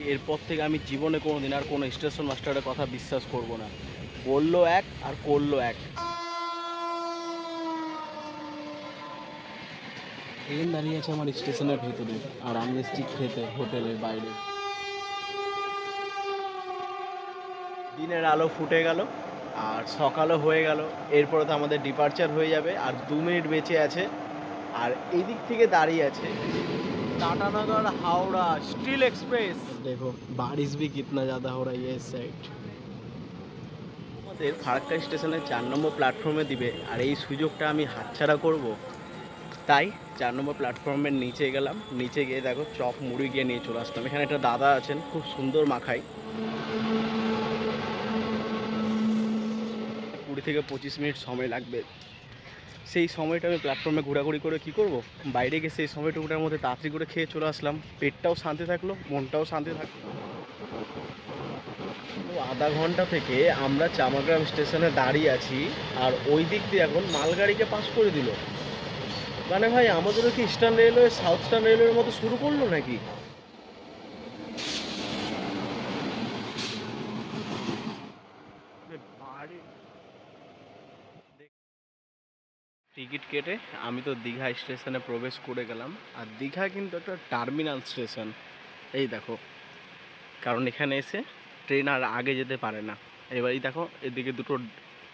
এরপর থেকে আমি জীবনে কোনোদিন আর কোনো স্টেশন মাস্টারের কথা বিশ্বাস করব না। বললো এক আর করলো এক। ট্রেন দাঁড়িয়ে আছে আমার স্টেশনের ভেতরে, আর আমি এসেছি খেতে হোটেলের বাইরে। দিনের আলো ফুটে গেল আর সকালও হয়ে গেল। এরপরে তো আমাদের ডিপারচার হয়ে যাবে, আর 2 মিনিট বেঁচে আছে। আর এই দিক থেকে দাঁড়িয়ে আছে टाटानगर हावड़ा स्टील एक्सप्रेस। देखो बारिश भी कितना ज़्यादा हो रही है इस साइड। আমাদের ফারাক্কা স্টেশনের 4 নম্বর প্ল্যাটফর্মে দিবে, আর এই সুযোগটা আমি হাতছাড়া করব। তাই 4 নম্বর প্ল্যাটফর্মের নিচে গেলাম। নিচে গিয়ে দেখো চপ মুড়ি গিয়ে নিয়ে চলে আসলাম। এখানে একটা দাদা আছেন, খুব সুন্দর মাখাই। 20 থেকে 25 মিনিট সময় লাগবে। সেই সময়টা আমি প্ল্যাটফর্মে ঘোরাঘুরি করে কি করব, বাইরে গিয়ে সেই সময়টুকুটার মধ্যে তাড়াতাড়ি করে খেয়ে চলে আসলাম। পেটটাও শান্তি থাকলো, মনটাও শান্তি থাকলো। তো আধা ঘন্টা থেকে আমরা চামাগ্রাম স্টেশনে দাঁড়িয়ে আছি, আর ওই দিক দিয়ে এখন মালগাড়িকে পাস করে দিল। মানে ভাই, আমাদেরও কি ইস্টার্ন রেলওয়ে সাউথ ইস্টার্ন রেলওয়ের মতো শুরু করলো নাকি? টিকিট কেটে আমি তো দীঘা স্টেশনে প্রবেশ করে গেলাম। আর দীঘা কিন্তু একটা টার্মিনাল স্টেশন, এই দেখো। কারণ এখানে এসে ট্রেন আর আগে যেতে পারে না। এবারই দেখো এদিকে দুটো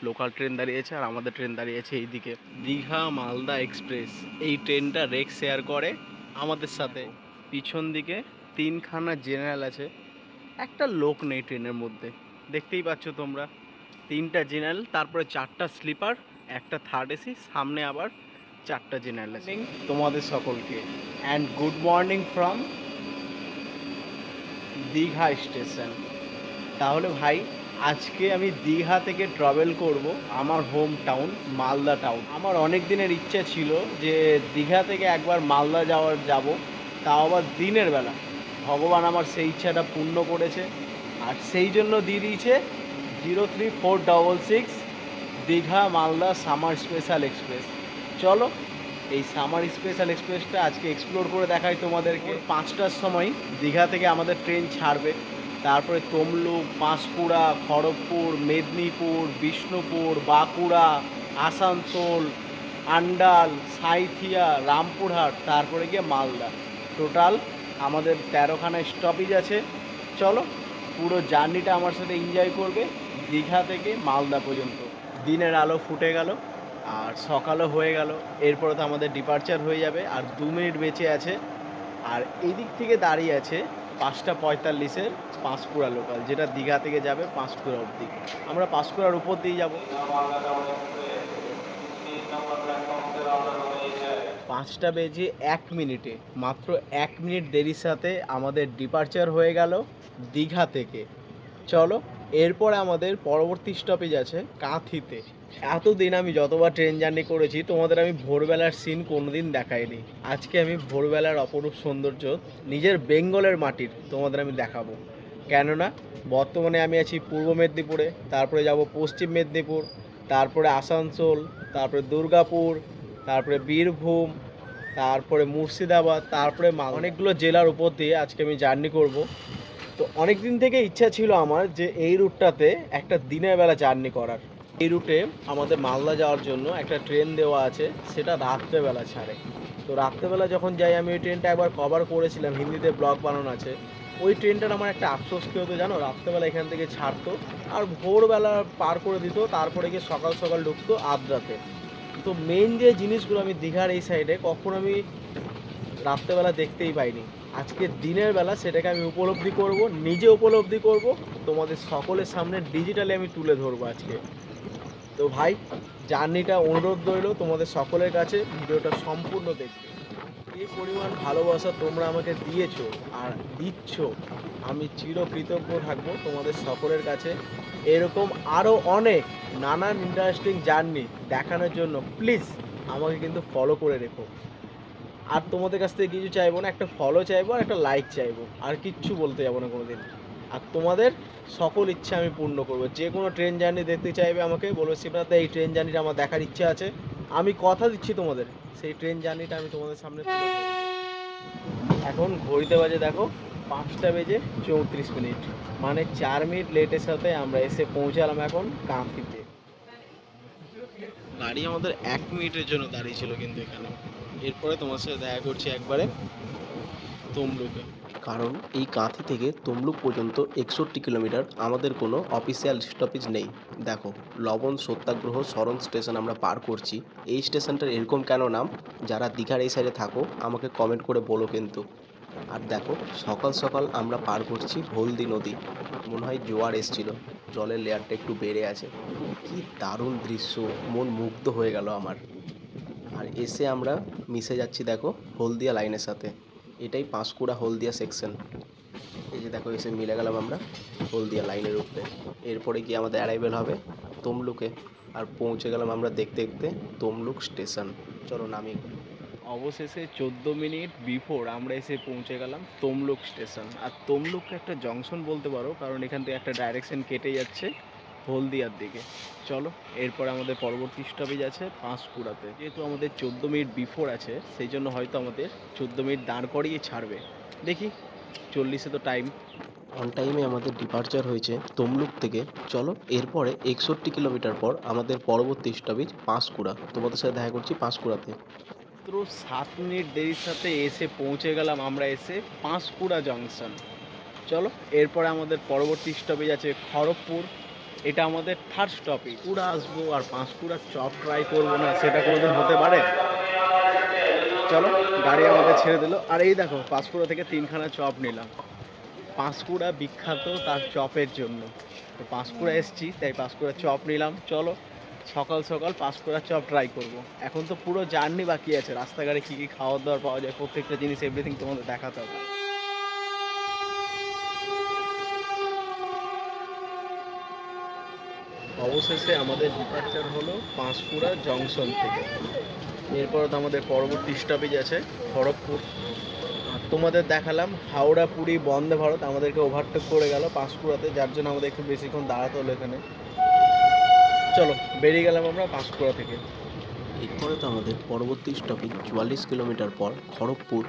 লোকাল ট্রেন দাঁড়িয়েছে, আর আমাদের ট্রেন দাঁড়িয়েছে এইদিকে। দীঘা মালদা এক্সপ্রেস এই ট্রেনটা রেক শেয়ার করে আমাদের সাথে। পিছন দিকে 3খানা জেনারেল আছে, একটা লোক নেই ট্রেনের মধ্যে। দেখতেই পাচ্ছ তোমরা, 3টা জেনারেল, তারপরে 4টা স্লিপার, একটা থার্ড এসি, সামনে আবার 4টা জেনারেল আছে। তোমাদের সকলকে and good morning from Digha station. তাহলে ভাই, আজকে আমি দীঘা থেকে ট্রাভেল করব আমার হোম টাউন মালদা টাউন। আমার অনেক দিনের ইচ্ছা ছিল যে দীঘা থেকে একবার মালদা যাব, তাও আবার দিনের বেলা। ভগবান আমার সেই ইচ্ছাটা পূর্ণ করেছে, আর সেই জন্য দিয়ে দিয়েছে 03466 Digha Malda summer special express. চলো এই সামার স্পেশাল এক্সপ্রেসটা আজকে এক্সপ্লোর করে দেখাই তোমাদেরকে। 5টার সময় দীঘা থেকে আমাদের ট্রেন ছাড়বে। তারপরে তমলুক, পাঁশকুড়া, খড়গপুর, মেদিনীপুর, বিষ্ণুপুর, বাঁকুড়া, আসানসোল, আন্ডাল, সাঁইথিয়া, রামপুরহাট, তারপরে গিয়ে মালদা। টোটাল আমাদের 13খানা স্টপেজ আছে। চলো পুরো জার্নিটা আমার সাথে এনজয় করবে দীঘা থেকে মালদা পর্যন্ত। দিনের আলো ফুটে গেল আর সকালও হয়ে গেল। এরপরে তো আমাদের ডিপারচার হয়ে যাবে, আর 2 মিনিট বেঁচে আছে। আর এই দিক থেকে দাঁড়িয়ে আছে 5টা 45-এর পাঁশকুড়া লোকাল, যেটা দীঘা থেকে যাবে পাঁশকুড়া অবধি। আমরা পাঁশকুড়ার উপর দিয়ে যাব। 5টা বেজে 1 মিনিটে, মাত্র 1 মিনিট দেরির সাথে আমাদের ডিপারচার হয়ে গেল দীঘা থেকে। চলো এরপরে আমাদের পরবর্তী স্টপেজ আছে কাঁথিতে। এতদিন আমি যতবার ট্রেন জার্নি করেছি তোমাদের আমি ভোরবেলার সিন কোনোদিন দেখাইনি। আজকে আমি ভোরবেলার অপরূপ সৌন্দর্য নিজের বেঙ্গলের মাটির তোমাদের আমি দেখাবো। কেননা বর্তমানে আমি আছি পূর্ব মেদিনীপুরে, তারপরে যাব পশ্চিম মেদিনীপুর, তারপরে আসানসোল, তারপরে দুর্গাপুর, তারপরে বীরভূম, তারপরে মুর্শিদাবাদ, তারপরে অনেকগুলো জেলার উপর দিয়ে আজকে আমি জার্নি করব। তো অনেক দিন থেকে ইচ্ছা ছিল আমার যে এই রুটটাতে একটা দিনের বেলা জার্নি করার। এই রুটে আমাদের মালদা যাওয়ার জন্য একটা ট্রেন দেওয়া আছে, সেটা রাত্রেবেলা ছাড়ে। তো রাত্রেবেলা যখন যাই, আমি ওই ট্রেনটা একবার কভার করেছিলাম, হিন্দিতে ব্লগ বানানো আছে। ওই ট্রেনটার আমার একটা আফসোস কী হতো জানো, রাত্রেবেলা এখান থেকে ছাড়তো আর ভোরবেলা পার করে দিত, তারপরে গিয়ে সকাল সকাল ঢুকতো আদ্রাতে। তো মেন যে জিনিসগুলো আমি দীঘার এই সাইডে কখনো আমি রাত্রেবেলা দেখতেই পাইনি, আজকে দিনের বেলা সেটাকে আমি উপলব্ধি করব, নিজে উপলব্ধি করব, তোমাদের সকলের সামনে ডিজিটালি আমি তুলে ধরবো আজকে। তো ভাই, জার্নিটা অনুরোধ রইল তোমাদের সকলের কাছে, ভিডিওটা সম্পূর্ণ দেখবে। এই পরিমাণ ভালোবাসা তোমরা আমাকে দিয়েছো আর দিচ্ছ, আমি চিরকৃতজ্ঞ থাকবো তোমাদের সকলের কাছে। এরকম আরও অনেক নানান ইন্টারেস্টিং জার্নি দেখানোর জন্য প্লিজ আমাকে কিন্তু ফলো করে রেখো। আর তোমাদের কাছ থেকে কিছু চাইবো না, একটা ফলো চাইবো আর একটা লাইক চাইবো, আর কিচ্ছু বলতে যাবো না কোনোদিন। আর তোমাদের সকল ইচ্ছা আমি পূর্ণ করবো। যে কোনো ট্রেন জার্নি দেখতে চাইবে আমাকে বলবে, শিবনাথ এই ট্রেন জার্নিটা আমার দেখার ইচ্ছা আছে, আমি কথা দিচ্ছি তোমাদের সেই ট্রেন জার্নিটা আমি তোমাদের সামনে তুলে ধরবো। এখন ঘড়িতে বাজে দেখো 5:34, মানে 4 মিনিট লেটের সাথে আমরা এসে পৌঁছালাম এখন কাঁথিতে। গাড়ি আমাদের 1 মিনিটের জন্য দাঁড়িয়ে ছিল কিন্তু এখানে। এরপরে তোমার সাথে দেখা করছি একবারে তমলুকে, কারণ এই কাঁথি থেকে তমলুক পর্যন্ত 61 কিলোমিটার, আমাদের কোনো অফিসিয়াল স্টপেজ নেই। দেখো, লবণ সত্যাগ্রহ সরণ স্টেশন আমরা পার করছি। এই স্টেশনটার এরকম কেন নাম, যারা দীঘার এই সাইডে থাকো আমাকে কমেন্ট করে বলো কিন্তু। আর দেখো, সকাল সকাল আমরা পার করছি হলদি নদী, মনে হয় জোয়ার এসছিল, জলের লেয়ারটা একটু বেড়ে আছে। কি দারুণ দৃশ্য, মন মুগ্ধ হয়ে গেল আমার। আর এসে আমরা মিশে যাচ্ছি দেখো হলদিয়া লাইনের সাথে। এটাই পাঁশকুড়া হলদিয়া সেকশন। এই যে দেখো, এসে মিলে গেলাম আমরা হলদিয়া লাইনের উপরে। এরপরে গিয়ে আমাদের অ্যারাইভেল হবে তমলুকে, আর পৌঁছে গেলাম আমরা দেখতে দেখতে তমলুক স্টেশন। চলো নামি। অবশেষে 14 মিনিট বিফোর আমরা এসে পৌঁছে গেলাম তমলুক স্টেশন। আর তমলুককে একটা জংশন বলতে পারো, কারণ এখান থেকে একটা ডাইরেকশন কেটে যাচ্ছে হলদিয়ার দিকে। চলো, এরপর আমাদের পরবর্তী স্টপেজ আছে পাঁশকুড়াতে। যেহেতু আমাদের 14 মিনিট বিফোর আছে, সেই জন্য হয়তো আমাদের 14 মিনিট দাঁড় করিয়ে ছাড়বে। দেখি, 40-এ তো টাইম। অন টাইমে আমাদের ডিপার্চার হয়েছে তমলুক থেকে। চলো, এরপরে 61 কিলোমিটার পর আমাদের পরবর্তী স্টপেজ পাঁশকুড়া। তোমাদের সাথে দেখা করছি পাঁশকুড়াতে। মাত্র 7 মিনিট দেরির সাথে এসে পৌঁছে গেলাম আমরা পাঁশকুড়া জংশন। চলো, এরপরে আমাদের পরবর্তী স্টপেজ আছে খড়গপুর। এটা আমাদের থার্ড স্টপেজ। পুরা আসবো আর পাঁশকুড়ার চপ ট্রাই করবো না, সেটা কোনোদিন হতে পারে? চলো, গাড়ি আমাদের ছেড়ে দিল। আর এই দেখো, পাঁশকুড়া থেকে 3খানা চপ নিলাম। পাঁশকুড়া বিখ্যাত তার চপের জন্য, তো পাঁশকুড়া এসছি তাই পাঁশকুড়া চপ নিলাম। চলো, সকাল সকাল পাঁশকুড়া চপ ট্রাই করব। এখন তো পুরো জার্নি বাকি আছে, রাস্তাঘাটে কী কী খাওয়ার দাওয়ার পাওয়া যায়, প্রত্যেকটা জিনিস এভরিথিং তোমাদের দেখাতে হবে। অবশেষে আমাদের ডিপার্চার হলো পাঁশকুড়া জংশন থেকে। এরপর তো আমাদের পরবর্তী স্টপেজ আছে খড়গপুর। আর তোমাদের দেখালাম হাওড়া পুরী বন্দে ভারত আমাদেরকে ওভারটেক করে গেল পাঁশকুড়াতে, যার জন্য আমাদের একটু বেশিক্ষণ দাঁড়াতে হলো এখানে। চলো, বেরিয়ে গেলাম আমরা পাঁশকুড়া থেকে। এরপরে তো আমাদের পরবর্তী স্টপেজ 44 কিলোমিটার পর খড়গপুর।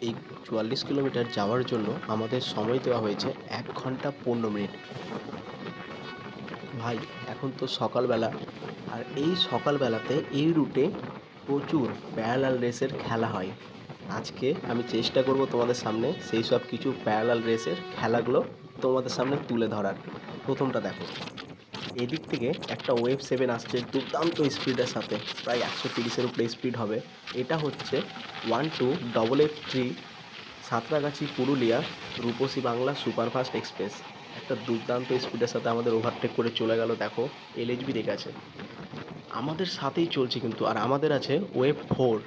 এই 44 কিলোমিটার যাওয়ার জন্য আমাদের সময় দেওয়া হয়েছে 1 ঘন্টা 15 মিনিট। ভাই, এখন তো সকালবেলা, আর এই সকালবেলাতে এই রুটে প্রচুর প্যারালাল রেসের খেলা হয়। আজকে আমি চেষ্টা করব তোমাদের সামনে সেই সব কিছু প্যারালাল রেসের খেলাগুলো তোমাদের সামনে তুলে ধরার। প্রথমটা দেখো, এদিক থেকে একটা ওয়েভ 7 আসছে দুর্দান্ত স্পিডের সাথে, প্রায় 130-এর উপরে স্পিড হবে। এটা হচ্ছে 1288 সাঁতরাগাছি পুরুলিয়া রূপসী বাংলা সুপারফাস্ট এক্সপ্রেস। একটা দুর্দান্ত স্পিডের সাথে আমাদের ওভারটেক করে চলে গেল। দেখো, এলএইচবি দেখেছে আমাদের সাথেই চলছে কিন্তু। আর আমাদের আছে ওয়েভ 4।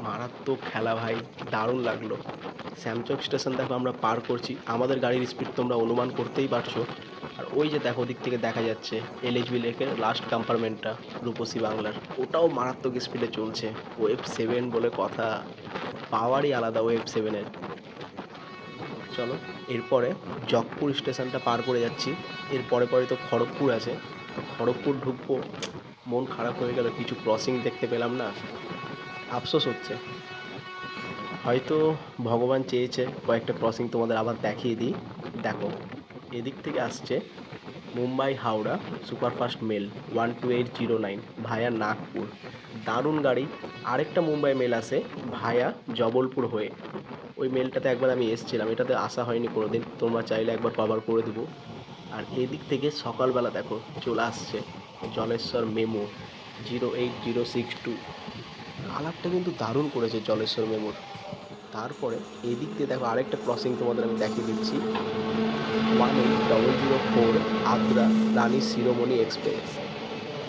মারাত্মক খেলা ভাই, দারুণ লাগলো। শ্যামচক স্টেশন দেখো আমরা পার করছি, আমাদের গাড়ির স্পিড তোমরা অনুমান করতেই পারছো। আর ওই যে দেখো, দিক থেকে দেখা যাচ্ছে এলএইচবি লেকের লাস্ট কম্পার্টমেন্টটা রূপসী বাংলার, ওটাও মারাত্মক স্পিডে চলছে। ওয়েভ 7 বলে কথা, পাওয়ারই আলাদা ওয়েভ 7-এর। চলো, এরপরে জগপুর স্টেশনটা পার করে যাচ্ছি। এরপরে পরে তো খড়গপুর আছে, তো খড়গপুর ঢুকবো। মন খারাপ হয়ে গেল, কিছু ক্রসিং দেখতে পেলাম না, আফসোস হচ্ছে। হয়তো ভগবান চেয়েছে কয়েকটা ক্রসিং তোমাদের আবার দেখিয়ে দিই। দেখো, এদিক থেকে আসছে মুম্বাই হাওড়া সুপারফাস্ট মেল 12809 ভায়া নাগপুর, দারুণ গাড়ি। আরেকটা মুম্বাই মেল আসে ভায়া জবলপুর হয়ে, ওই মেলটাতে একবার আমি এসেছিলাম, এটাতে আসা হয়নি কোনোদিন, তোমরা চাইলে একবার কভার করে দেবো। আর এদিক থেকে সকালবেলা দেখো চলে আসছে জলেশ্বর মেমো 08062, কালারটা কিন্তু দারুণ করেছে জলেশ্বর মেমোর। তারপরে এদিক দিয়ে দেখো আরেকটা ক্রসিং তোমাদের আমি দেখিয়ে দিচ্ছি, 18004 আদ্রা রানী শিরোমণি এক্সপ্রেস।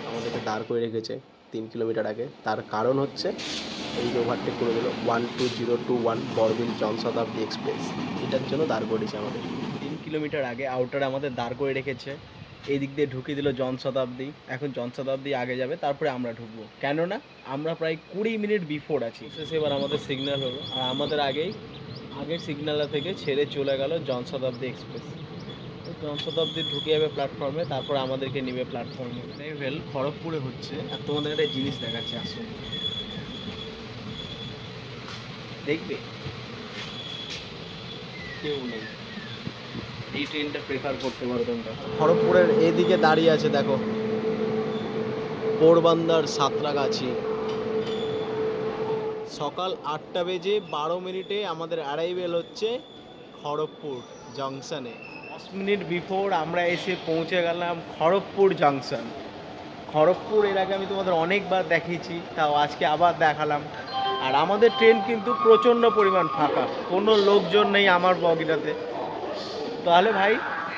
আমাদেরকে দাঁড় করে রেখেছে 3 কিলোমিটার আগে, তার কারণ হচ্ছে এই যে ওভারটেক করে দিল 12021 বরবিল জনশতাব্দী এক্সপ্রেস, এটার জন্য দাঁড় করেছে আমাদের 3 কিলোমিটার আগে। আউটারে আমাদের দাঁড় করে রেখেছে, এই দিক দিয়ে ঢুকিয়ে দিল জনশতাব্দী। এখন জনশতাব্দী আগে যাবে, তারপরে আমরা ঢুকবো, কেননা আমরা প্রায় 20 মিনিট বিফোর আছি। শেষে এবার আমাদের সিগন্যাল হলো, আর আমাদের আগের সিগন্যালটা থেকে ছেড়ে চলে গেল জনশতাব্দী এক্সপ্রেস। জনশতাব্দী ঢুকে যাবে প্ল্যাটফর্মে, তারপর আমাদেরকে নেবে প্ল্যাটফর্মে। ট্রাভেল খড়গপুরে হচ্ছে, আর তোমাদের একটা জিনিস দেখাচ্ছে, আসুন দেখবে। কেউ নেই, এই ট্রেনটা প্রেফার করতে পারো তোমরা। খড়গপুরের এদিকে দাঁড়িয়ে আছে দেখো পোরবন্দর সাঁতরাগাছি। সকাল 8টা বেজে 12 মিনিটে আমাদের অ্যারাইভেল হচ্ছে খড়গপুর জাংশনে। 10 মিনিট বিফোর আমরা এসে পৌঁছে গেলাম খড়গপুর জাংশন। খড়গপুর এর আগে আমি তোমাদের অনেকবার দেখিয়েছি, তাও আজকে আবার দেখালাম। আর আমাদের ট্রেন কিন্তু প্রচণ্ড পরিমাণ ফাঁকা, কোনো লোকজন নেই আমার বগিটাতে। তাহলে ভাই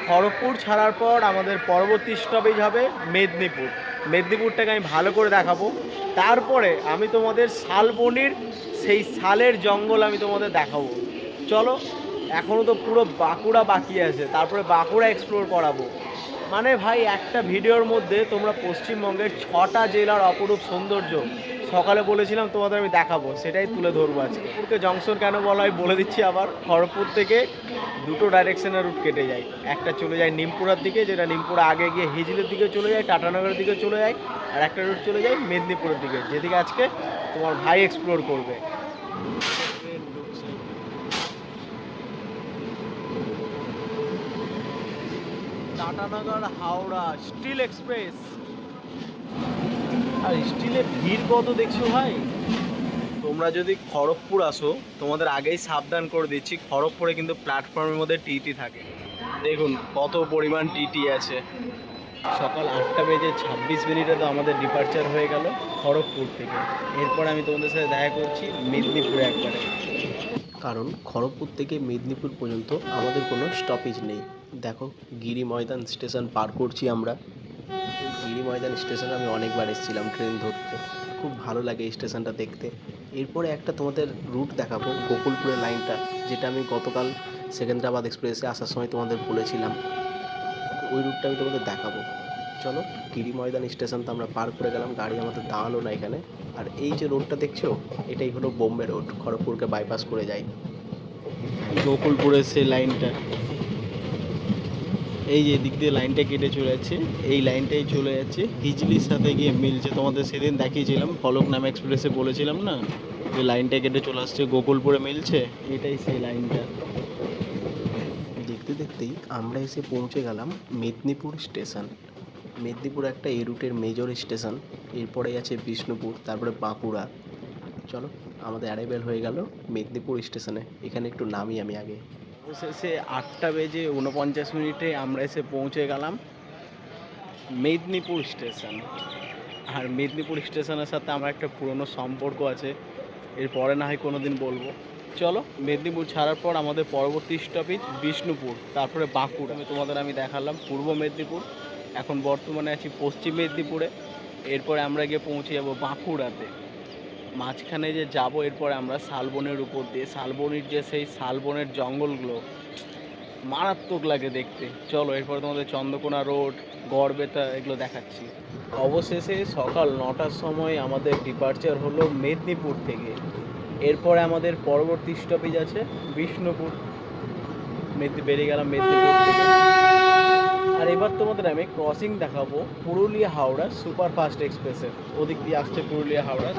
খড়গপুর ছাড়ার পর আমাদের পরবর্তী স্টপেজ হবে মেদিনীপুর। মেদিনীপুরটাকে আমি ভালো করে দেখাবো। তারপরে আমি তোমাদের শালবনির সেই শালের জঙ্গল আমি তোমাদের দেখাবো। চলো, এখনও তো পুরো বাঁকুড়া বাকি আছে, তারপরে বাঁকুড়া এক্সপ্লোর করাবো। মানে ভাই একটা ভিডিওর মধ্যে তোমরা পশ্চিমবঙ্গের 6টা জেলার অপরূপ সৌন্দর্য সকালে বলেছিলাম তোমাদের আমি দেখাবো, সেটাই তুলে ধরবো আজকে। খড়গপুরকে জংশন কেন বলা হয় বলে দিচ্ছি আবার। খড়গপুর থেকে দুটো ডাইরেকশনের রুট কেটে যায়, একটা চলে যায় নিমপুরার দিকে, যেটা নিমপুরা আগে গিয়ে হিজলের দিকে চলে যায়, টাটানগরের দিকে চলে যায়, আর একটা রুট চলে যায় মেদিনীপুরের দিকে, যেদিকে আজকে তোমার ভাই এক্সপ্লোর করবে। Tatanagar Howrah steel express. আর স্টিলের ভিড় কত দেখছো ভাই। তোমরা যদি খড়গপুর আসো, তোমাদের আগেই সাবধান করে দিচ্ছি, খড়গপুরে কিন্তু প্ল্যাটফর্মের মধ্যে টিটি থাকে। দেখুন কত পরিমাণ টিটি আছে। সকাল 8টা বেজে 26 মিনিটে তো আমাদের ডিপার্চার হয়ে গেল খড়গপুর থেকে। এরপর আমি তোমাদের সাথে দেখা করছি মেদিনীপুরে একবারে, কারণ খড়গপুর থেকে মেদিনীপুর পর্যন্ত আমাদের কোনো স্টপেজ নেই। দেখো গিরি ময়দান স্টেশন পার করছি আমরা। গিরি ময়দান স্টেশনে আমি অনেকবার এসেছিলাম ট্রেন ধরতে, খুব ভালো লাগে এই স্টেশনটা দেখতে। এরপরে একটা তোমাদের রুট দেখাবো গোকুলপুরের লাইনটা, যেটা আমি গতকাল সেকেন্দ্রাবাদ এক্সপ্রেসে আসার সময় তোমাদের বলেছিলাম। ওই রুটটা আমি তোমাদের দেখাবো। চলো, গিরি ময়দান স্টেশন তো আমরা পার করে গেলাম, গাড়ি আমাদের দাঁড়ালো না এখানে। আর এই যে রোডটা দেখছো, এটাই হলো বোম্বে রোড, খড়গপুরকে বাইপাস করে যায় গোকুলপুরের সেই লাইনটা। এই যে দিক দিয়ে লাইনটা কেটে চলে যাচ্ছে, এই লাইনটাই চলে যাচ্ছে হিজলির সাথে গিয়ে মিলছে। তোমাদের সেদিন দেখিয়েছিলাম ফলকনাম এক্সপ্রেসে, বলেছিলাম না যে লাইনটা কেটে চলে আসছে গোকুলপুরে মিলছে, এটাই সেই লাইনটা। দেখতে দেখতেই আমরা এসে পৌঁছে গেলাম মেদিনীপুর স্টেশন। মেদিনীপুর একটা এই রুটের মেজর স্টেশন। এরপরে আছে বিষ্ণুপুর, তারপরে বাঁকুড়া। চলো, আমাদের অ্যারাইভেল হয়ে গেল মেদিনীপুর স্টেশনে। এখানে একটু নামি আমি আগে। অবশেষে 8টা বেজে 49 মিনিটে আমরা এসে পৌঁছে গেলাম মেদিনীপুর স্টেশন। আর মেদিনীপুর স্টেশনের সাথে আমার একটা পুরনো সম্পর্ক আছে, এরপরে না হয় কোনো দিন বলবো। চলো, মেদিনীপুর ছাড়ার পর আমাদের পরবর্তী স্টপেজ বিষ্ণুপুর, তারপরে বাঁকুড়া। তোমাদের আমি দেখালাম পূর্ব মেদিনীপুর, এখন বর্তমানে আছি পশ্চিম মেদিনীপুরে। এরপরে আমরা গিয়ে পৌঁছে যাবো বাঁকুড়াতে। মাঝখানে যে যাব, এরপরে আমরা শালবনের উপর দিয়ে, শালবনির যে সেই শালবনের জঙ্গলগুলো মারাত্মক লাগে দেখতে। চলো, এরপরে তোমাদের চন্দ্রকোনা রোড, গড়বেতা এগুলো দেখাচ্ছি। অবশেষে সকাল 9টার সময় আমাদের ডিপার্চার হলো মেদিনীপুর থেকে। এরপরে আমাদের পরবর্তী স্টপেজ আছে বিষ্ণুপুর। বেরিয়ে গেলাম মেদিনীপুর থেকে। আর এবার তোমাদের আমি ক্রসিং দেখাবো পুরুলিয়া হাওড়া সুপারফাস্ট এক্সপ্রেসের, ওদিক দিয়ে আসছে পুরুলিয়া হাওড়া।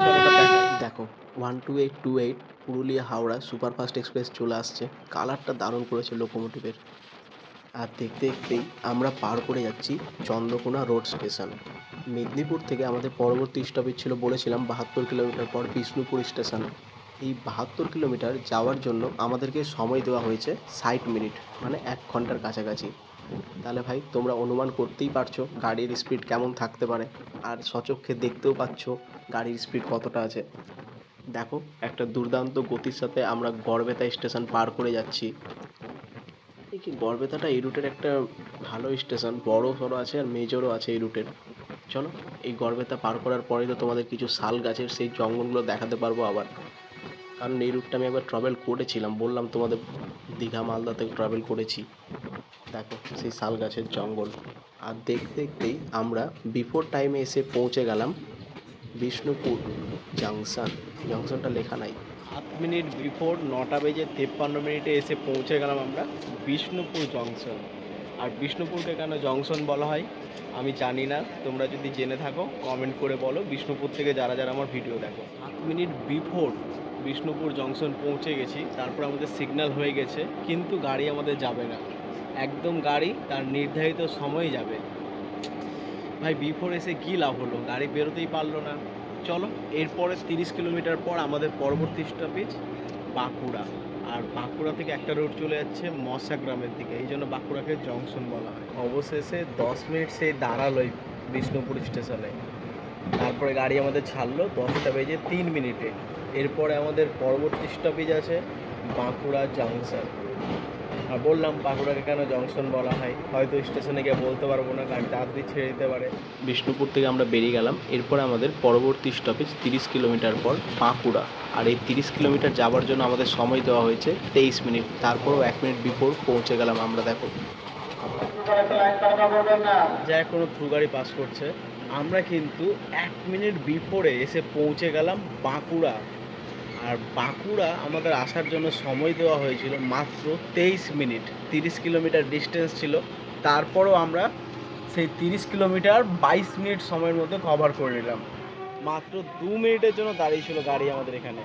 দেখো 12828 পুরুলিয়া হাওড়া সুপারফাস্ট এক্সপ্রেস চলে আসছে। কালারটা দারুণ করেছে লোকোমোটিভের। আর দেখতে দেখতেই আমরা পার করে যাচ্ছি চন্দ্রকোনা রোড স্টেশন। মেদিনীপুর থেকে আমাদের পরবর্তী স্টপেজ ছিল বলেছিলাম 72 কিলোমিটার পর বিষ্ণুপুর স্টেশন। এই 72 কিলোমিটার যাওয়ার জন্য আমাদেরকে সময় দেওয়া হয়েছে 60 মিনিট, মানে 1 ঘন্টার কাছাকাছি। তাহলে ভাই তোমরা অনুমান করতেই পারছো গাড়ির স্পিড কেমন থাকতে পারে, আর সচক্ষে দেখতেও পাচ্ছ গাড়ির স্পিড কতটা আছে। দেখো একটা দুর্দান্ত গতির সাথে আমরা গড়বেতা স্টেশন পার করে যাচ্ছি। এই কি গড়বেতাটা এই রুটের একটা ভালো স্টেশন, বড় সড়ো আছে আর মেজরও আছে এই রুটের। চলো, এই গড়বেতা পার করার পরেই তো তোমাদের কিছু শাল গাছের সেই জঙ্গলগুলো দেখাতে পারবো আবার, কারণ এই রুটটা আমি একবার ট্রাভেল করেছিলাম, বললাম তোমাদের দীঘা মালদাতে ট্রাভেল করেছি। দেখো সেই শাল গাছের জঙ্গল। আর দেখতে দেখতেই আমরা বিফোর টাইমে এসে পৌঁছে গেলাম বিষ্ণুপুর জাংশন। জাংশনটা লেখা নাই। 7 মিনিট বিফোর 9টা বেজে 53 মিনিটে এসে পৌঁছে গেলাম আমরা বিষ্ণুপুর জংশন। আর বিষ্ণুপুরকে কেন জংশন বলা হয় আমি জানি না, তোমরা যদি জেনে থাকো কমেন্ট করে বলো, বিষ্ণুপুর থেকে যারা যারা আমার ভিডিও দেখো। 7 মিনিট বিফোর বিষ্ণুপুর জংশন পৌঁছে গেছি, তারপর আমাদের সিগন্যাল হয়ে গেছে, কিন্তু গাড়ি আমাদের যাবে না। একদম গাড়ি তার নির্ধারিত সময় যাবে। ভাই বিফোর এসে কী লাভ হলো, গাড়ি বেরোতেই পারলো না। চলো, এরপরে 30 কিলোমিটার পর আমাদের পরবর্তী স্টপেজ বাঁকুড়া। আর বাঁকুড়া থেকে একটা রোড চলে যাচ্ছে মশা গ্রামের দিকে, এই জন্য বাঁকুড়াকে জংশন বলা হয়। অবশেষে 10 মিনিট সেই দাঁড়ালোই বিষ্ণুপুর স্টেশনে। তারপরে গাড়ি আমাদের ছাড়লো 10টা বেজে 3 মিনিটে। এরপরে আমাদের পরবর্তী স্টপেজ আছে বাঁকুড়া জংশন। আর বললাম বাঁকুড়াকে কেন জংশন বলা হয়, হয়তো স্টেশনে গিয়ে বলতে পারবো না, গাড়ি তাড়াতাড়ি ছেড়ে দিতে পারে। বিষ্ণুপুর থেকে আমরা বেরিয়ে গেলাম। এরপরে আমাদের পরবর্তী স্টপেজ 30 কিলোমিটার পর বাঁকুড়া। আর এই 30 কিলোমিটার যাওয়ার জন্য আমাদের সময় দেওয়া হয়েছে 23 মিনিট। তারপরও 1 মিনিট বিফোর পৌঁছে গেলাম আমরা। দেখো যা কোনো থ্রু গাড়ি পাস করছে, আমরা কিন্তু 1 মিনিট বিফোরে এসে পৌঁছে গেলাম বাঁকুড়া। আর বাঁকুড়া আমাদের আসার জন্য সময় দেওয়া হয়েছিল মাত্র 23 মিনিট। 30 কিলোমিটার ডিস্টেন্স ছিল, তারপরও আমরা সেই 30 কিলোমিটার 22 মিনিট সময়ের মধ্যে কভার করে নিলাম। মাত্র 2 মিনিটের জন্য দাঁড়িয়েছিল গাড়ি আমাদের এখানে।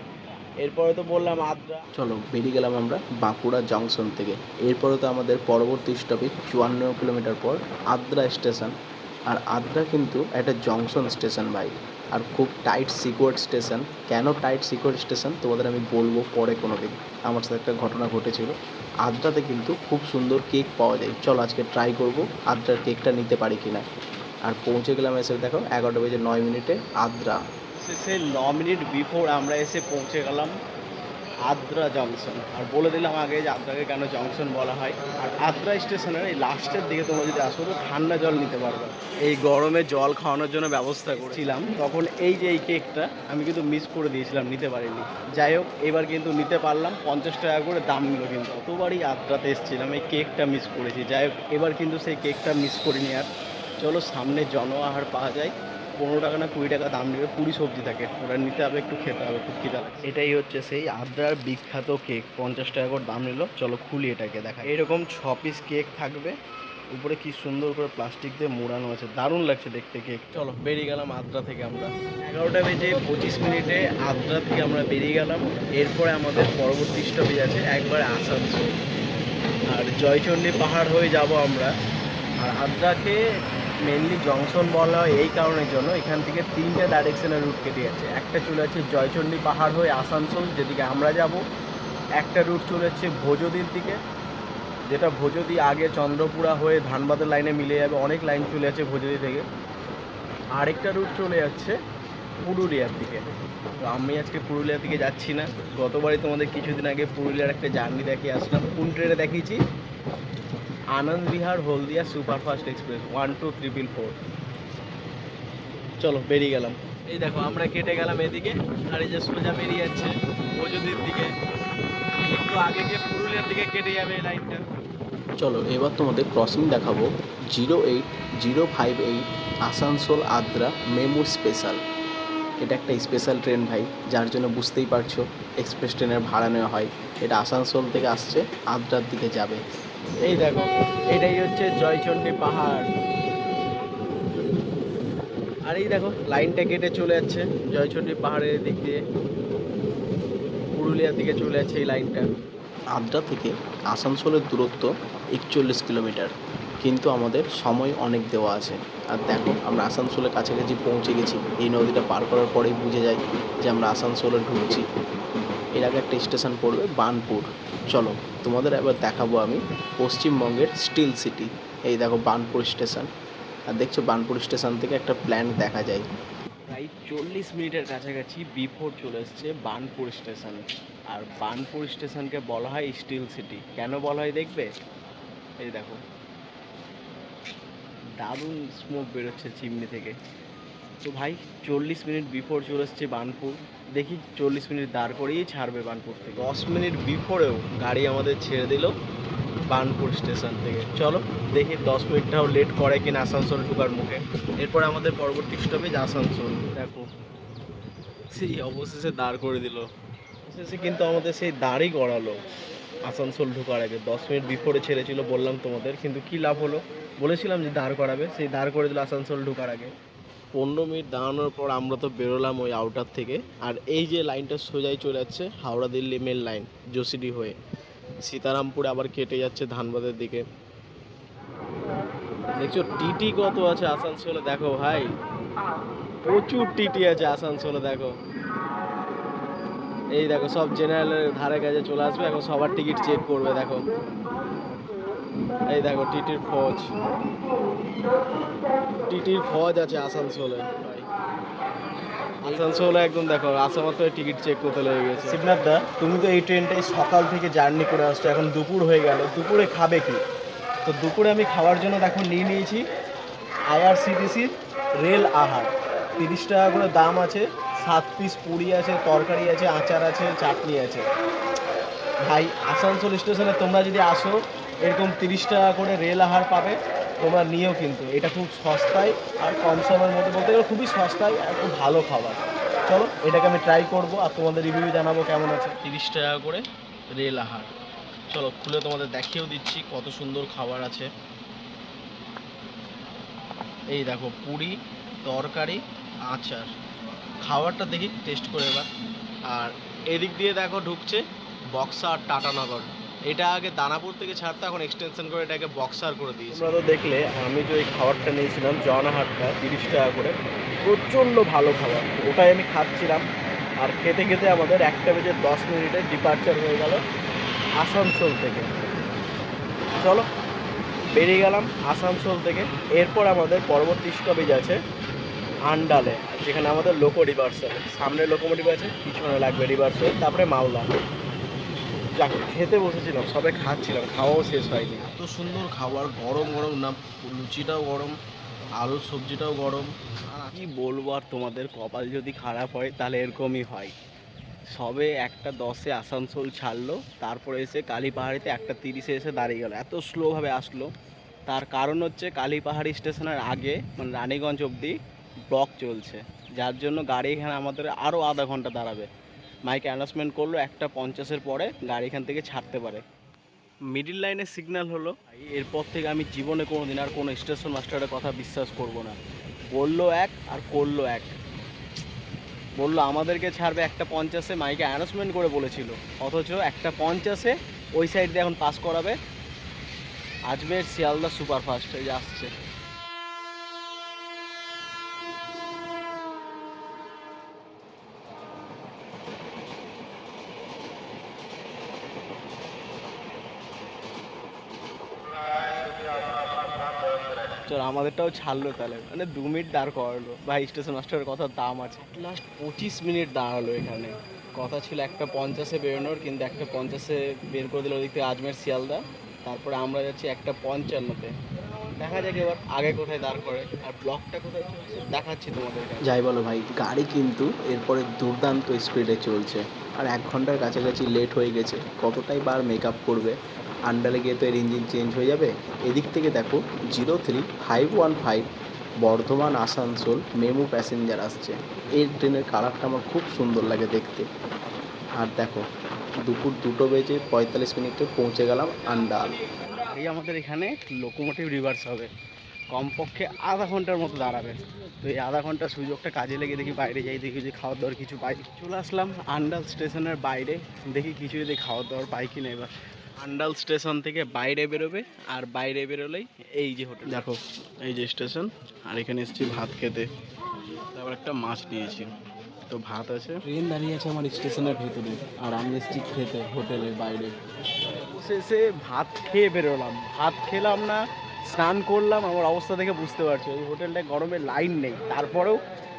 এরপরে তো বললাম আদ্রা। চলো বেরিয়ে গেলাম আমরা বাঁকুড়া জংশন থেকে। এরপরে তো আমাদের পরবর্তী স্টপেজ 54 কিলোমিটার পর আদ্রা স্টেশন। আর আদ্রা কিন্তু একটা জংশন স্টেশন ভাই, আর খুব টাইট সিকিউরড স্টেশন। কেন টাইট সিকিউরড স্টেশন তোমাদের আমি বলবো পরে কোনো দিন। আমার সাথে একটা ঘটনা ঘটেছিল। আদ্রাতে কিন্তু খুব সুন্দর কেক পাওয়া যায়। চলো আজকে ট্রাই করব আদ্রার কেকটা নিতে পারি কিনা। আর পৌঁছে গেলাম এসে দেখো 11টা বেজে 9 মিনিটে আদ্রা। সে 9 মিনিট বিফোর আমরা এসে পৌঁছে গেলাম আদ্রা জংশন। আর বলে দিলাম আগে যে আদ্রাকে কেন জংশন বলা হয়। আর আদ্রা স্টেশনের এই লাস্টের দিকে তোমরা যদি আসো তো ঠান্ডা জল নিতে পারবে। এই গরমে জল খাওয়ানোর জন্য ব্যবস্থা করছিলাম, তখন এই যে এই কেকটা আমি কিন্তু মিস করে দিয়েছিলাম, নিতে পারিনি। যাই হোক, এবার কিন্তু নিতে পারলাম। 50 টাকা করে দাম নিল, কিন্তু কতবারই আদ্রাতে এসেছিলাম, এই কেকটা মিস করেছি। যাই হোক, এবার কিন্তু সেই কেকটা মিস করিনি আর। চলো সামনে জনআহার পাওয়া যায়, 15 টাকা না 20 টাকা দাম নেবে, পুরি সবজি থাকে, ওটা নিতে হবে, একটু খেতে হবে, খুব খিদা লাগে। এটাই হচ্ছে সেই আদ্রার বিখ্যাত কেক। 50 টাকা করে দাম নিল। চলো খুলি এটাকে, দেখা। এরকম 6 পিস কেক থাকবে, উপরে কি সুন্দর করে প্লাস্টিক দিয়ে মোড়ানো আছে, দারুণ লাগছে দেখতে কেক। চলো বেরিয়ে গেলাম আদ্রা থেকে আমরা। 11টা বেজে 25 মিনিটে আদ্রা থেকে আমরা বেরিয়ে গেলাম। এরপরে আমাদের পরবর্তী স্টপেজ আছে একবারে আসানসোল। আর জয়চণ্ডী পাহাড় হয়ে যাব আমরা। আর আদ্রাকে মেনলি জংশন বলা হয় এই কারণের জন্য, এখান থেকে 3টে ডাইরেকশনের রুট কেটে যাচ্ছে। একটা চলে যাচ্ছে জয়চণ্ডী পাহাড় হয়ে আসানসোল, যেদিকে আমরা যাব। একটা রুট চলে যাচ্ছে ভোজদির দিকে, যেটা ভোজদি আগে চন্দ্রপুরা হয়ে ধানবাদের লাইনে মিলে যাবে, অনেক লাইন চলে যাচ্ছে ভোজদি থেকে। আরেকটা রুট চলে যাচ্ছে পুরুলিয়ার দিকে। তো আমি আজকে পুরুলিয়ার দিকে যাচ্ছি না। গতবারই তোমাদের কিছুদিন আগে পুরুলিয়ার একটা জার্নি দেখিয়ে আসলাম। কোন ট্রেনে দেখিয়েছি? আনন্দ বিহার হলদিয়া সুপারফাস্ট এক্সপ্রেস 12344। চলো বেরিয়ে গেলাম। এই দেখো আমরা কেটে গেলাম এদিকে, আর এই যে সোজা বেরিয়ে যাচ্ছে ভোজদির দিকে। একটু আগে গিয়ে পুরুলিয়ার দিকে কেটে যাবে এই লাইনটা। চলো এবার তোমাদের ক্রসিং দেখাবো 08058 আসানসোল আদ্রা মেমু স্পেশাল। এটা একটা স্পেশাল ট্রেন ভাই, যার জন্য বুঝতেই পারছো এক্সপ্রেস ট্রেনের ভাড়া নেওয়া হয়। এটা আসানসোল থেকে আসছে, আদ্রার দিকে যাবে। এই দেখো এটাই হচ্ছে জয়চণ্ডী পাহাড়। আর এই দেখো লাইনটা কেটে চলে যাচ্ছে জয়চণ্ডী পাহাড়ের দিক দিয়ে পুরুলিয়ার দিকে চলে যাচ্ছে এই লাইনটা। আদ্রা থেকে আসানসোলের দূরত্ব 41 কিলোমিটার, কিন্তু আমাদের সময় অনেক দেওয়া আছে। আর দেখো আমরা আসানসোলের কাছাকাছি পৌঁছে গেছি। এই নদীটা পার করার পরেই বুঝে যাই যে আমরা আসানসোলে ঢুকছি। এর আগে একটা স্টেশন পড়বে বার্নপুর। চলো তোমাদের এবার দেখাবো আমি পশ্চিমবঙ্গের স্টিল সিটি। এই দেখো বার্নপুর স্টেশন। আর দেখছো বার্নপুর স্টেশন থেকে একটা প্ল্যান দেখা যায়। প্রায় 40 মিনিটের কাছাকাছি বিফোর চলে এসছে বার্নপুর স্টেশন। আর বার্নপুর স্টেশনকে বলা হয় স্টিল সিটি। কেন বলা হয় দেখবে? এই দেখো দারুণ স্মোক বেরোচ্ছে চিমনি থেকে। তো ভাই 40 মিনিট বিফোর চলে এসছে বার্নপুর। দেখি 40 মিনিট দাঁড় করিয়েই ছাড়বে বার্নপুর থেকে। 10 মিনিট বিফোরেও গাড়ি আমাদের ছেড়ে দিল বার্নপুর স্টেশন থেকে। চলো দেখি 10 মিনিটটাও লেট করে কিনা আসানসোল ঢোকার মুখে। এরপরে আমাদের পরবর্তী স্টপেজ আসানসোল। দেখো সেই অবশেষে দাঁড় করে দিল। অবশেষে কিন্তু আমাদের সেই দাঁড়ই করালো আসানসোল ঢোকার আগে। 10 মিনিট বিফোরে ছেড়েছিল বললাম তোমাদের, কিন্তু কী লাভ হলো? বলেছিলাম যে দাঁড় করাবে, সেই দাঁড় করে দিল আসানসোল ঢোকার আগে। 15 মিনিট দাঁড়ানোর পর আমরা তো বেরোলাম ওই আউটার থেকে। আর এই যে লাইনটা সোজাই চলে যাচ্ছে হাওড়া দিল্লি মেল লাইন জোসিডি হয়ে সীতারামপুরে আবার কেটে যাচ্ছে ধানবাদের দিকে। দেখছো টিটি কত আছে আসানসোলে, দেখো ভাই প্রচুর টিটি আছে আসানসোলে। দেখো এই দেখো সব জেনারেলের ধারে কাছে চলে আসবে, এখন সবার টিকিট চেক করবে। দেখো এই দেখো টিটির ফৌজ, টিটির ফৌজ আছে আসানসোলে ভাই। আসানসোলে একদম দেখো আসামাত্র টিকিট চেক করতে লেগে গেছে। শিবনাথ দা, তুমি তো এই ট্রেনটাই সকাল থেকে জার্নি করে আসছো, এখন দুপুর হয়ে গেল, দুপুরে খাবে কি? তো দুপুরে আমি খাওয়ার জন্য দেখো নিয়ে নিয়েছি আইআরসিটিসির রেল আহার। 30 টাকা করে দাম আছে, 7 পিস পুরি আছে, তরকারি আছে, আচার আছে, চাটনি আছে। ভাই আসানসোল স্টেশনে তোমরা যদি আসো এরকম 30 টাকা করে রেল আহার পাবে, তোমরা নিও কিন্তু। এটা খুব সস্তায় আর কম সময়ের মধ্যে, বলতে গেলে খুবই সস্তায় আর খুব ভালো খাবার। চলো এটাকে আমি ট্রাই করবো আর তোমাদের রিভিউ জানাবো কেমন আছে। 30 টাকা করে রেল আহার, চলো খুলে তোমাদের দেখিয়েও দিচ্ছি কত সুন্দর খাবার আছে। এই দেখো পুরি, তরকারি, আচার। খাবারটা দেখি টেস্ট করে এবার। আর এদিক দিয়ে দেখো ঢুকছে বক্সার টাটানগর। এটা আগে দানাপুর থেকে ছাড়তো, এখন এক্সটেনশন করে এটাকে বক্সার করে দিয়েছে। তোমরা তো দেখলে আমি যে ওই খাবারটা নিয়েছিলাম জওয়ানাহাটটা 30 টাকা করে, প্রচণ্ড ভালো খাবার, ওটাই আমি খাচ্ছিলাম। আর খেতে খেতে আমাদের 1:10 ডিপার্চার হয়ে গেল আসানসোল থেকে। চলো বেরিয়ে গেলাম আসানসোল থেকে। এরপর আমাদের পরবর্তী স্টপেজ আছে আন্ডালে, যেখানে আমাদের লোকো রিভার্সাল, সামনে লোকোমোটিভ আছে, পিছনে লাগবে রিভার্সাল, তারপরে মাওলা। যাক খেতে বসেছিলাম, সবে খাচ্ছিলাম, খাওয়াও শেষ হয়নি। এত সুন্দর খাবার, গরম গরম না, লুচিটাও গরম, আলুর সবজিটাও গরম। আর কি বলবো আর তোমাদের, কপাল যদি খারাপ হয় তাহলে এরকমই হয়। সবে 1:10 আসানসোল ছাড়লো, তারপরে এসে কালীপাহাড়িতে 1:30 এসে দাঁড়িয়ে গেল। এত স্লোভাবে আসলো, তার কারণ হচ্ছে কালীপাহাড়ি স্টেশনের আগে মানে রানীগঞ্জ অবধি ব্লক চলছে, যার জন্য গাড়ি এখানে আমাদের আরও আধা ঘন্টা দাঁড়াবে। মাইক অ্যানাউন্সমেন্ট করলো 1:50 পরে গাড়ি এখান থেকে ছাড়তে পারে। মিডিল লাইনের সিগন্যাল হলো। এরপর থেকে আমি জীবনে কোনো দিন আর কোনো স্টেশন মাস্টারের কথা বিশ্বাস করব না। বললো এক আর করলো এক। বললো আমাদেরকে ছাড়বে 1:50, মাইকে অ্যানাউন্সমেন্ট করে বলেছিল, অথচ 1:50 ওই সাইড দিয়ে এখন পাস করাবে। আজমের শিয়ালদা সুপারফাস্ট এই যে আসছে। চল আমাদেরটাও ছাড়লো তাহলে, মানে 2 মিনিট দাঁড় করালো ভাই। স্টেশন মাস্টারের কথার দাম আছে। লাস্ট 25 মিনিট দাঁড়ালো এখানে। কথা ছিল 1:50 বেরোনোর, কিন্তু 1:50 বের করে দিল ওদিক থেকে আজমের শিয়ালদা। তারপরে আমরা যাচ্ছি 1:55-তে। দেখা যাক এবার আগে কোথায় দাঁড় করে আর ব্লকটা কোথায় চলছে দেখাচ্ছি তোমাদের। যাই বলো ভাই, গাড়ি কিন্তু এরপরে দুর্দান্ত স্পিডে চলছে আর 1 ঘন্টার কাছাকাছি লেট হয়ে গেছে। কতটাই বার মেকআপ করবে, আন্ডালে গিয়ে তো এর ইঞ্জিন চেঞ্জ হয়ে যাবে। এদিক থেকে দেখো 03515 বর্ধমান আসানসোল মেমু প্যাসেঞ্জার আসছে। এই ট্রেনের কালারটা আমার খুব সুন্দর লাগে দেখতে। আর দেখো দুপুর 2:45 পৌঁছে গেলাম আন্ডাল। এই আমাদের এখানে লোকোমোটিভ রিভার্স হবে, কমপক্ষে আধা ঘন্টার মতো দাঁড়াবে। তো এই আধা ঘন্টার সুযোগটা কাজে লেগে দেখি বাইরে যাই, দেখি যে খাওয়ার দাওয়ার কিছু পাই। চলে আসলাম আন্ডাল স্টেশনের বাইরে, দেখি কিছু যদি খাওয়ার দাওয়ার পাই কিনা। এবার আন্ডাল স্টেশন থেকে বাইরে বেরোবে, আর বাইরে বেরোলেই এই যে হোটেল, দেখো এই যে স্টেশন। আর এখানে এসেছি ভাত খেতে, তারপর একটা মাছ নিয়েছি। তো ভাত আছে, ট্রেন দাঁড়িয়ে আছে আমার স্টেশনের ভেতরে, আর আমি এসেছি খেতে হোটেলের বাইরে। শেষে ভাত খেয়ে বেরোলাম, ভাত খেলাম না, স্নান করলাম। আমার অবস্থা দেখে বুঝতে পারছো এই হোটেলটায় গরমে লাইন নেই, তারপরেও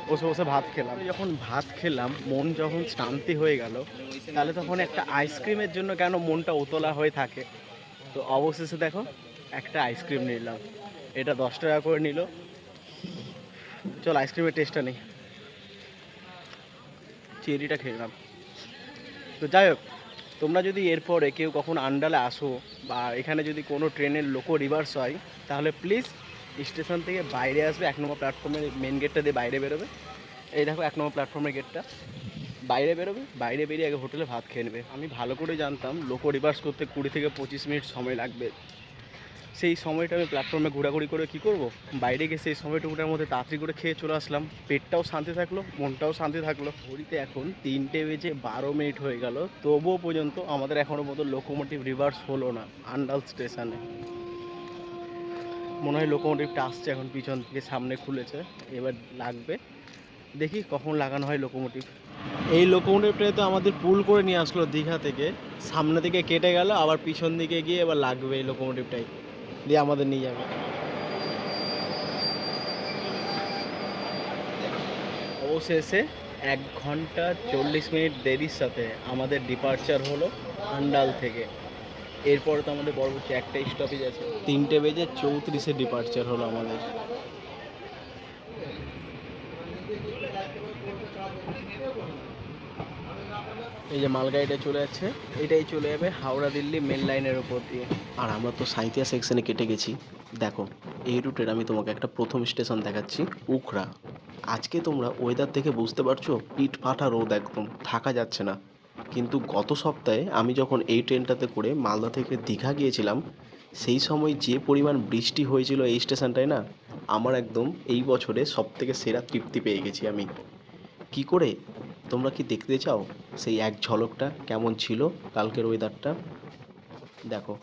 বসে বসে ভাত খেলাম। যখন ভাত খেলাম, মন যখন শান্তি হয়ে গেল, তাহলে তখন একটা আইসক্রিমের জন্য কেন মনটা উতলা হয়ে থাকে। তো অবশেষে দেখো একটা আইসক্রিম নিলাম, এটা 10 টাকা করে নিল। চল আইসক্রিমের টেস্টটা নেই, চেরিটা খেলাম। তো যাই হোক, তোমরা যদি এরপরে কেউ কখন আন্ডালে আসো বা এখানে যদি কোনো ট্রেনের লোকো রিভার্স হয়, তাহলে প্লিজ স্টেশন থেকে বাইরে আসবে। 1 নম্বর প্ল্যাটফর্মের মেন গেটটা দিয়ে বাইরে বেরোবে। এই দেখো 1 নম্বর প্ল্যাটফর্মের গেটটা, বাইরে বেরোবে। বাইরে বেরিয়ে আগে হোটেলে ভাত খেয়ে নেবে। আমি ভালো করে জানতাম লোকো রিভার্স করতে 20 থেকে 25 মিনিট সময় লাগবে, সেই সময়টা আমি প্ল্যাটফর্মে ঘোরাঘুরি করে কী করব, বাইরে গিয়ে সেই সময়টুকুটার মধ্যে তাড়াতাড়ি করে খেয়ে চলে আসলাম। পেটটাও শান্তি থাকলো, মনটাও শান্তি থাকলো। ঘড়িতে এখন 3:12 হয়ে গেল, তবুও পর্যন্ত আমাদের এখনও মতো লোকোমোটিভ রিভার্স হলো না আন্ডাল স্টেশনে। মনে হয় লোকোমোটিভটা আসছে এখন পিছন থেকে, সামনে খুলেছে, এবার লাগবে। দেখি কখন লাগানো হয় লোকোমোটিভ। এই লোকোমোটিভটা তো আমাদের পুল করে নিয়ে আসলো দীঘা থেকে, সামনে থেকে কেটে গেল, আবার পিছন দিকে গিয়ে এবার লাগবে এই লোকোমোটিভটাই, দিয়ে আমাদের নিয়ে যাবে। অবশেষে 1 ঘন্টা 40 মিনিট দেরির সাথে আমাদের ডিপার্চার হলো আন্ডাল থেকে। এরপরে তো আমাদের পরবর্তী একটা স্টপেজ আছে, 3:34 ডিপার্চার হলো আমাদের। এই যে মালগাড়িটা চলে যাচ্ছে, এটাই চলে যাবে হাওড়া দিল্লি মেন লাইনের ওপর দিয়ে। আর আমরা তো সাঁইথিয়া সেকশনে কেটে গেছি। দেখো, এই রুটের আমি তোমাকে একটা প্রথম স্টেশন দেখাচ্ছি, উখড়া। আজকে তোমরা ওয়েদার দেখে বুঝতে পারছো, পিঠ ফাটা রোদ, একদম থাকা যাচ্ছে না। কিন্তু গত সপ্তাহে আমি যখন এই ট্রেনটাতে করে মালদা থেকে দীঘা গিয়েছিলাম, সেই সময় যে পরিমাণ বৃষ্টি হয়েছিল এই স্টেশনটায় না, আমার একদম এই বছরে সবথেকে সেরা তৃপ্তি পেয়ে গেছি আমি। কি করে? তোমরা কি দেখতে চাও সেই এক ঝলকটা কেমন ছিল কালকের ওয়েদারটা? দেখো,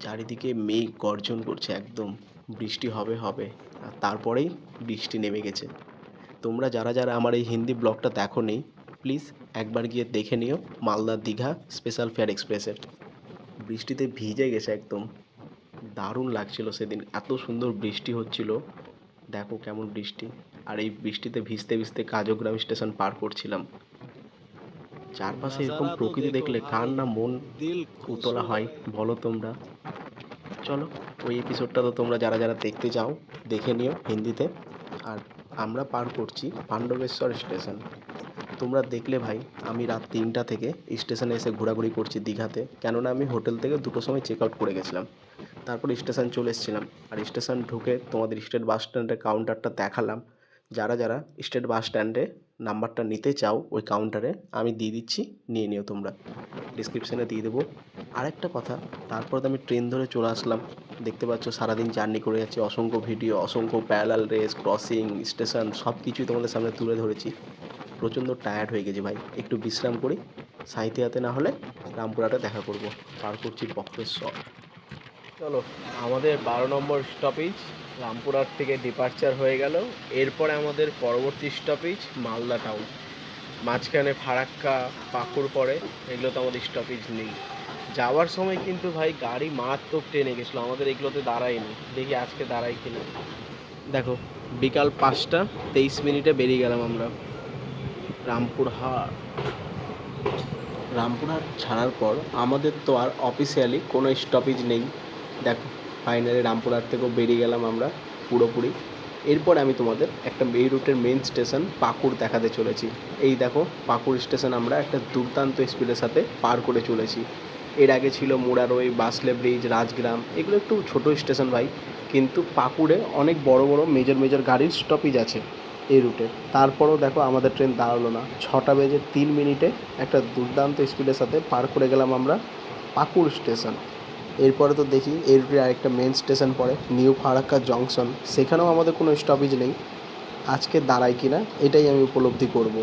চারিদিকে মেঘ গর্জন করছে, একদম বৃষ্টি হবে হবে, আর তারপরেই বৃষ্টি নেমে গেছে। তোমরা যারা যারা আমার এই হিন্দি ব্লগটা দেখো নি, প্লিজ একবার গিয়ে দেখে নিও মালদা দীঘা স্পেশাল ফেয়ার এক্সপ্রেসের। বৃষ্টিতে ভিজে গেছে একদম, দারুণ লাগছিল সেদিন, এত সুন্দর বৃষ্টি হচ্ছিল। দেখো কেমন বৃষ্টি, আর এই বৃষ্টিতে ভিজতে ভিজতে কাজগ্রাম স্টেশন পার করছিলাম। চারপাশে এরকম প্রকৃতি দেখলে কার না মন উতলা হয় বলো তোমরা? চলো, ওই এপিসোডটা তো তোমরা যারা যারা দেখতে চাও দেখে নিও হিন্দিতে। আর আমরা পার করছি পাণ্ডবেশ্বর স্টেশন। তোমরা দেখলে ভাই, আমি রাত 3টা থেকে স্টেশনে এসে ঘোরাঘুরি করছি দীঘাতে, কেননা আমি হোটেল থেকে 2টোর সময় চেক আউট করে গেছিলাম। তারপর স্টেশন চলে এসেছিলাম, আর স্টেশন ঢুকে তোমাদের স্টেট বাস স্ট্যান্ডের কাউন্টারটা দেখালাম। যারা যারা স্টেট বাস স্ট্যান্ডে নাম্বারটা নিতে চাও ওই কাউন্টারে আমি দিয়ে দিচ্ছি, নিয়ে নিও তোমরা, ডিসক্রিপশানে দিয়ে দেবো। আরেকটা কথা, তারপর তো আমি ট্রেন ধরে চলে আসলাম। দেখতে পাচ্ছ সারাদিন জার্নি করে যাচ্ছি, অসংখ্য ভিডিও, অসংখ্য প্যারালাল রেস, ক্রসিং, স্টেশন সব কিছুই তোমাদের সামনে তুলে ধরেছি। প্রচণ্ড টায়ার্ড হয়ে গেছি ভাই, একটু বিশ্রাম করি। সাঁইথিয়াতে না হলে রামপুরহাটে দেখা করব। পার করছি বক্রেশ্বর। চলো, আমাদের 12 নম্বর স্টপেজ রামপুরহাট থেকে ডিপার্চার হয়ে গেল। এরপরে আমাদের পরবর্তী স্টপেজ মালদা টাউন। মাঝখানে ফারাক্কা, পাকুড় পড়ে, এগুলো তো আমাদের স্টপেজ নেই। যাওয়ার সময় কিন্তু ভাই গাড়ি মারাত্মক ট্রেনে গেছিলো, আমাদের এগুলোতে দাঁড়ায়নি। দেখি আজকে দাঁড়াই কিনা। দেখো, বিকাল 5টা 23 মিনিটে বেরিয়ে গেলাম আমরা রামপুরহাট। রামপুরহাট ছাড়ার পর আমাদের তো আর অফিসিয়ালি কোনো স্টপেজ নেই। দেখো, ফাইনালি রামপুরহাট থেকেও বেরিয়ে গেলাম আমরা পুরোপুরি। এরপর আমি তোমাদের একটা এই রুটের মেন স্টেশন পাকুড় দেখাতে চলেছি। এই দেখো, পাকুড় স্টেশন আমরা একটা দুর্দান্ত স্পিডের সাথে পার করে চলেছি। এর আগে ছিল মুরারই, বাসলে ব্রিজ, রাজগ্রাম, এগুলো একটু ছোটো স্টেশন ভাই, কিন্তু পাকুড়ে অনেক বড় বড় মেজর মেজর গাড়ির স্টপেজ আছে এই রুটে। তারপরেও দেখো আমাদের ট্রেন দাঁড়ালো না, 6টা বেজে 3 মিনিটে একটা দুর্দান্ত স্পিডের সাথে পার করে গেলাম আমরা পাকুড় স্টেশন। এরপরে তো দেখি এই রুটের আরেকটা মেন স্টেশন পড়ে নিউ ফারাক্কা জংশন, সেখানেও আমাদের কোনো স্টপেজ নেই। আজকে দাঁড়ায় কিনা এটাই আমি উপলব্ধি করব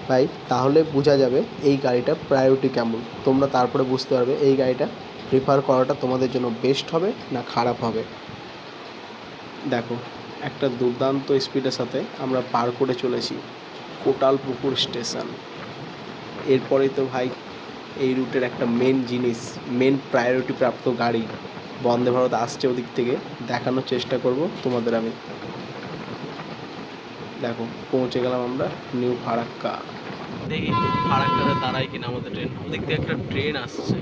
ভাই, তাহলে বোঝা যাবে এই গাড়িটা প্রায়োরিটি কেমন। তোমরা তারপরে বুঝতে পারবে এই গাড়িটা প্রিফার করাটা তোমাদের জন্য বেস্ট হবে না খারাপ হবে। দেখো, একটা দুর্দান্ত স্পিডের সাথে আমরা পার করে চলেছি কোটালপুকুর স্টেশন। এরপরেই তো ভাই এই রুটের একটা মেন জিনিস, মেন প্রায়োরিটি প্রাপ্ত গাড়ি বন্দে ভারত আসছে ওদিক থেকে, দেখানোর চেষ্টা করব তোমাদের আমি। দেখো, পৌঁছে গেলাম আমরা নিউ ফারাক্কা। দেখি ফারাক্কাতে দাঁড়াই কিনা আমাদের ট্রেন। ওদিক থেকে একটা ট্রেন আসছে।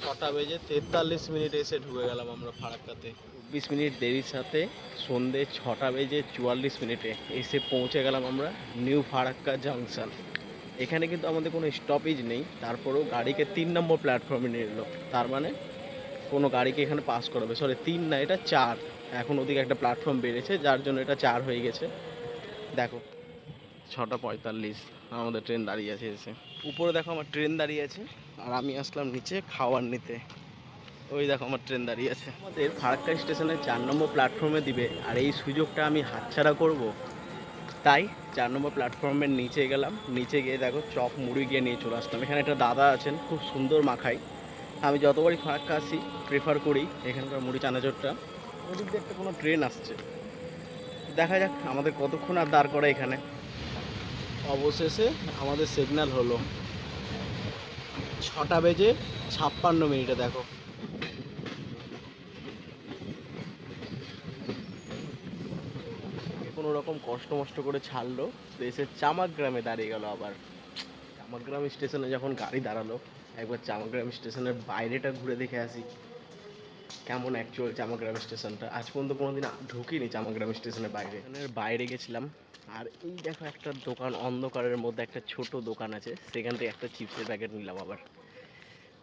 6টা বেজে 43 মিনিটে এসে ঢুকে গেলাম আমরা ফারাক্কাতে। 20 মিনিট দেরির সাথে সন্ধ্যে 6টা বেজে 44 মিনিটে এসে পৌঁছে গেলাম আমরা নিউ ফারাক্কা জাংশন। এখানে কিন্তু আমাদের কোনো স্টপেজ নেই, তারপরেও গাড়িকে 3 নম্বর প্ল্যাটফর্মে নিয়ে এলো। তার মানে কোনো গাড়িকে এখানে পাস করাবে, সরি 3 না, এটা 4। এখন ওদিকে একটা প্ল্যাটফর্ম বেড়েছে যার জন্য এটা 4 হয়ে গেছে। দেখো, 6:45 আমাদের ট্রেন দাঁড়িয়ে আছে এসে। উপরে দেখো আমার ট্রেন দাঁড়িয়ে আছে, আর আমি আসলাম নিচে খাবার নিতে। ওই দেখো আমার ট্রেন দাঁড়িয়ে আছে। আমাদের ফারাক্কা স্টেশনে 4 নম্বর প্ল্যাটফর্মে দিবে, আর এই সুযোগটা আমি হাতছাড়া করব, তাই 4 নম্বর প্ল্যাটফর্মের নিচে গেলাম। নিচে গিয়ে দেখো চপ মুড়ি গিয়ে নিয়ে চলে আসলাম। এখানে একটা দাদা আছেন, খুব সুন্দর মাখায়। আমি যতবারই ফারাক্কা আসি প্রেফার করি এখানকার মুড়ি চানাচুরটা। ওদিক দিয়ে একটা কোনো ট্রেন আসছে, দেখা যাক আমাদের কতক্ষণ আর দাঁড় করে এখানে। অবশেষে আমাদের সিগন্যাল হলো 6:56 দেখো। কোনো রকম কষ্ট মষ্ট করে ছাড়লো, তো এসে চামাকগ্রামে দাঁড়িয়ে গেল আবার। চামাকগ্রাম স্টেশনে যখন গাড়ি দাঁড়ালো, একবার চামাকগ্রাম স্টেশনের বাইরেটা ঘুরে দেখে আসি কেমন অ্যাকচুয়াল চামাকগ্রাম স্টেশনটা। আজ পর্যন্ত কোনোদিন ঢুকিনি চামাকগ্রাম স্টেশনের বাইরে। এখানের বাইরে গেছিলাম, আর এই দেখো একটা দোকান, অন্ধকারের মধ্যে একটা ছোট দোকান আছে, সেখান থেকে একটা চিপসের প্যাকেট নিলাম আবার।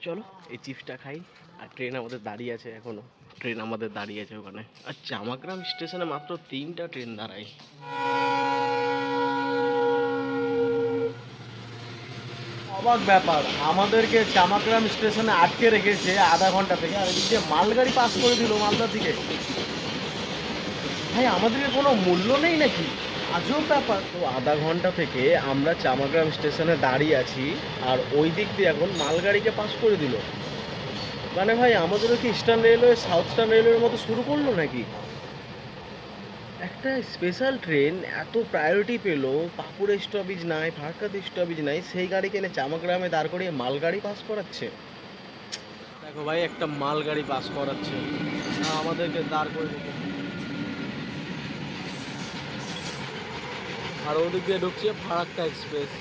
চলো এই চিপসটা খাই। আর ট্রেন আমাদের দাঁড়িয়ে আছে এখনো, ট্রেন আমাদের দাঁড়িয়ে আছে ওখানে। আর চামাকগ্রাম স্টেশনে মাত্র 3টা ট্রেন দাঁড়ায়। অবাক ব্যাপার, আমাদেরকে চামাকগ্রাম স্টেশনে আটকে রেখেছে আধা ঘন্টা থেকে, আর এদিকে মালগাড়ি পাস করে দিল মালদার দিকে। ভাই আমাদেরকে কোনো মূল্য নেই নাকি? আজব ব্যাপার। তো আধা ঘন্টা থেকে আমরা চামাকগ্রাম স্টেশনে দাঁড়িয়ে আছি, আর ওই দিক দিয়ে এখন মালগাড়িকে পাস করে দিল। মানে ভাই আমাদেরও কি ইস্টার্ন রেলওয়ে সাউথ ইস্টার্ন রেলওয়ের মতো শুরু করলো নাকি? একটা স্পেশাল ট্রেন এত প্রায়োরিটি পেলো, পাকুড়ে স্টপেজ নাই, ফারাক্কাতে স্টপেজ নাই, সেই গাড়িকে এনে চামাকগ্রামে দাঁড় করিয়ে মালগাড়ি পাস করাচ্ছে। দেখো ভাই একটা মালগাড়ি পাস করাচ্ছে, আমাদেরকে দাঁড় করে রেখে। আর ওদিক দিয়ে ঢুকছে ফারাক্কা এক্সপ্রেস।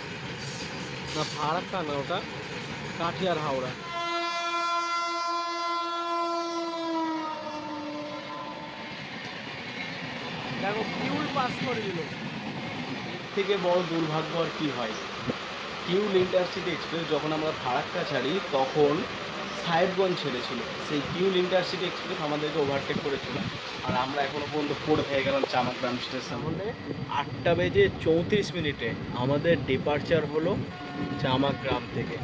না ফারাক্কা না, ওটা কাঠিয়ার হাওড়া। দেখো কিউল পাস করে দিল। এর থেকে বড় দুর্ভাগ্য আর কি হয়। কিউল ইন্টারসিটি এক্সপ্রেস যখন আমরা ফারাক্কা ছাড়ি তখন সাহেবগঞ্জ ছেড়েছিল। সেই কিউল ইন্টারসিটি এক্সপ্রেস আমাদেরকে ওভারটেক করেছিল, আর আমরা এখনো পর্যন্ত পড়ে হয়ে গেলাম চামাকগ্রাম স্টেশন। হলে 8:34 আমাদের ডিপারচার হলো চামাকগ্রাম থেকে।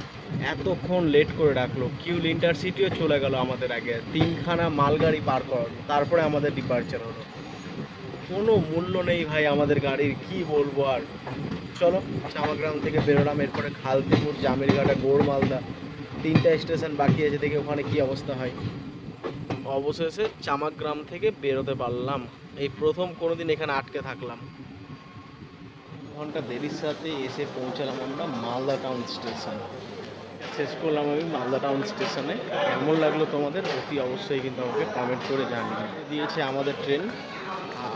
এতক্ষণ লেট করে রাখলো, কিউল ইন্টারসিটিও চলে গেল আমাদের আগে, 3খানা মালগাড়ি পার করালো, তারপরে আমাদের ডিপারচার হলো। কোনো মূল্য নেই ভাই আমাদের গাড়ির, কি বলবো আর। চলো চামাগ্রাম থেকে বেরোলাম, এরপরে খালতিপুর, জামিরঘাটা, গৌড়মালদা, 3টা স্টেশন বাকি আছে, দেখি ওখানে কি অবস্থা হয়। অবশেষে চামাগ্রাম থেকে বেরোতে পারলাম, এই প্রথম কোনোদিন এখানে আটকে থাকলাম। ঘন্টা দেরির সাথে এসে পৌঁছালাম আমরা মালদা টাউন স্টেশন। শেষ করলাম আমি মালদা টাউন স্টেশনে। কেমন লাগলো তোমাদের অতি অবশ্যই কিন্তু আমাকে কমেন্ট করে জানিয়ে দিয়েছে আমাদের ট্রেন।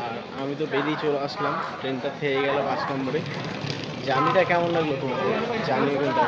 আর আমি তো বেরিয়ে চলে আসলাম, ট্রেনটা থেয়ে গেল 5 নম্বরে। জার্নিটা কেমন লাগলো তোমাদের জানিয়ে কিন্তু